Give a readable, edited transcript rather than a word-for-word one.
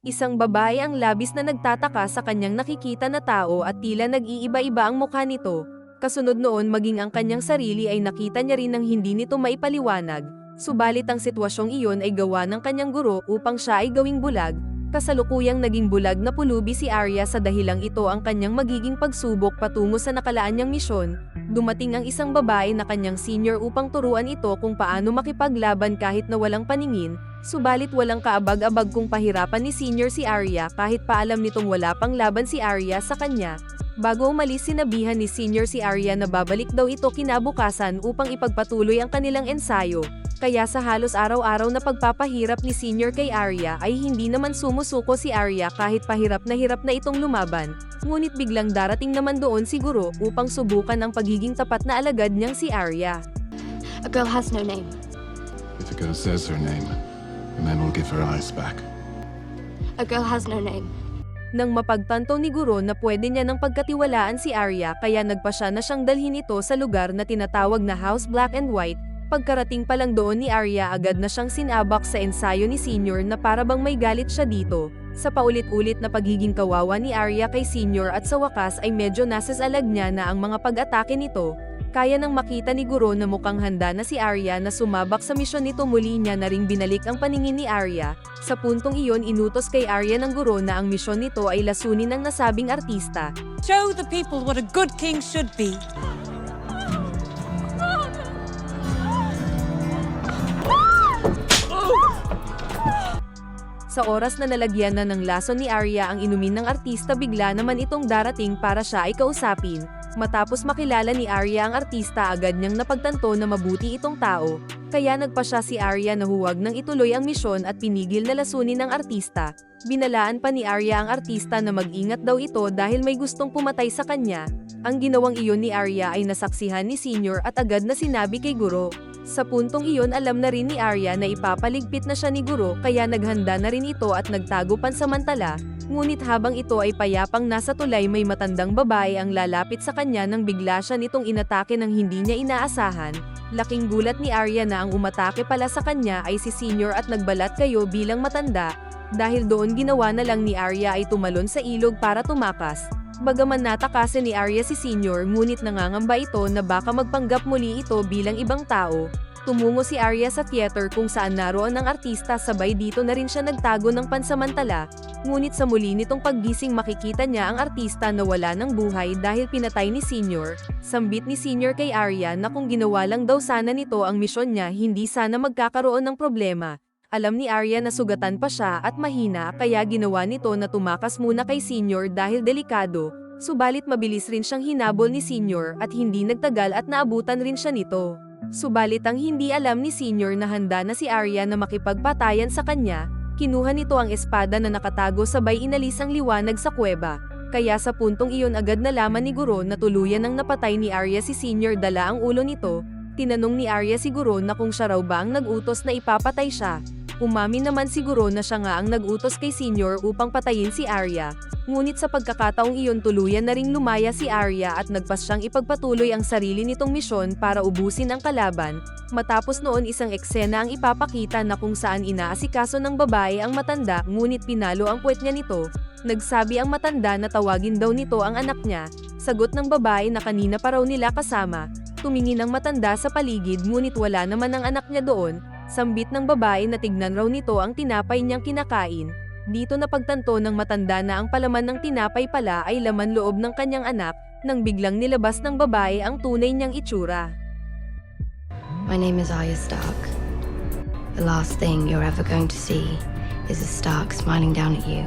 Isang babae ang labis na nagtataka sa kanyang nakikita na tao at tila nag-iiba-iba ang mukha nito. Kasunod noon maging ang kanyang sarili ay nakita niya rin ng hindi nito maipaliwanag. Subalit ang sitwasyong iyon ay gawa ng kanyang guro upang siya ay gawing bulag. Kasalukuyang naging bulag na pulubi si Arya sa dahilang ito ang kanyang magiging pagsubok patungo sa nakalaan niyang misyon. Dumating ang isang babae na kanyang senior upang turuan ito kung paano makipaglaban kahit na walang paningin, subalit walang kaabag-abag kung pahirapan ni senior si Arya kahit paalam nitong wala pang laban si Arya sa kanya. Bago umalis sinabihan ni senior si Arya na babalik daw ito kinabukasan upang ipagpatuloy ang kanilang ensayo. Kaya sa halos araw-araw na pagpapahirap ni senior kay Arya ay hindi naman sumusuko si Arya kahit hirap na itong lumaban. Ngunit biglang darating naman doon si Guro upang subukan ang pagiging tapat na alagad niyang si Arya. A girl has no name. If a girl says her name, the men will give her eyes back. A girl has no name. Nang mapagtanto ni Guro na pwede niya ng pagkatiwalaan si Arya kaya nagpasya na siyang dalhin ito sa lugar na tinatawag na House Black and White. Pagkarating pa lang doon ni Arya agad na siyang sinabak sa ensayo ni Senior na para bang may galit siya dito. Sa paulit-ulit na pagiging kawawa ni Arya kay Senior at sa wakas ay medyo nasasalag niya na ang mga pag-atake nito. Kaya nang makita ni Guro na mukhang handa na si Arya na sumabak sa misyon nito muli niya na ring binalik ang paningin ni Arya. Sa puntong iyon inutos kay Arya ng Guro na ang misyon nito ay lasunin ng nasabing artista. Show the people what a good king should be. Sa oras na nalagyan na ng lason ni Arya ang inumin ng artista bigla naman itong darating para siya ay kausapin. Matapos makilala ni Arya ang artista agad niyang napagtanto na mabuti itong tao. Kaya nagpa siya si Arya na huwag nang ituloy ang misyon at pinigil na lasunin ng artista. Binalaan pa ni Arya ang artista na mag-ingat daw ito dahil may gustong pumatay sa kanya. Ang ginawang iyon ni Arya ay nasaksihan ni Senior at agad na sinabi kay Guro. Sa puntong iyon alam na rin ni Arya na ipapaligpit na siya ni Guro kaya naghanda na rin ito at nagtago pansamantala. Ngunit habang ito ay payapang nasa tulay may matandang babae ang lalapit sa kanya nang bigla siya nitong inatake ng hindi niya inaasahan. Laking gulat ni Arya na ang umatake pala sa kanya ay si Senior at nagbalat kayo bilang matanda. Dahil doon ginawa na lang ni Arya ay tumalon sa ilog para tumakas. Bagaman natakasan ni Arya si Senior ngunit nangangamba ito na baka magpanggap muli ito bilang ibang tao. Tumungo si Arya sa theater kung saan naroon ang artista sabay dito na rin siya nagtago ng pansamantala. Ngunit sa muli nitong paggising makikita niya ang artista na wala ng buhay dahil pinatay ni Senior. Sambit ni Senior kay Arya na kung ginawa lang daw sana nito ang misyon niya hindi sana magkakaroon ng problema. Alam ni Arya na sugatan pa siya at mahina kaya ginawa nito na tumakas muna kay Senior dahil delikado. Subalit mabilis rin siyang hinabol ni Senior at hindi nagtagal at naabutan rin siya nito. Subalit ang hindi alam ni Senior na handa na si Arya na makipagpatayan sa kanya, kinuha nito ang espada na nakatago sabay inalis ang liwanag sa kuweba. Kaya sa puntong iyon agad nalaman ni Guro na tuluyan ng napatay ni Arya si Senior dala ang ulo nito. Tinanong ni Arya si Guro na kung siya raw ba ang nag-utos na ipapatay siya. Umamin naman si Guro na siya nga ang nag-utos kay Senior upang patayin si Arya. Ngunit sa pagkakataong iyon tuluyan na ring lumaya si Arya at nagpas siyang ipagpatuloy ang sarili nitong misyon para ubusin ang kalaban. Matapos noon isang eksena ang ipapakita na kung saan inaasikaso ng babae ang matanda ngunit pinalo ang puwet niya nito. Nagsabi ang matanda na tawagin daw nito ang anak niya. Sagot ng babae na kanina pa raw nila kasama. Tumingin ang matanda sa paligid ngunit wala naman ang anak niya doon. Sambit ng babae na tignan raw nito ang tinapay niyang kinakain. Dito napagtanto ng matanda na ang palaman ng tinapay pala ay laman loob ng kanyang anak, nang biglang nilabas ng babae ang tunay niyang itsura. My name is Arya Stark. The last thing you're ever going to see is a Stark smiling down at you.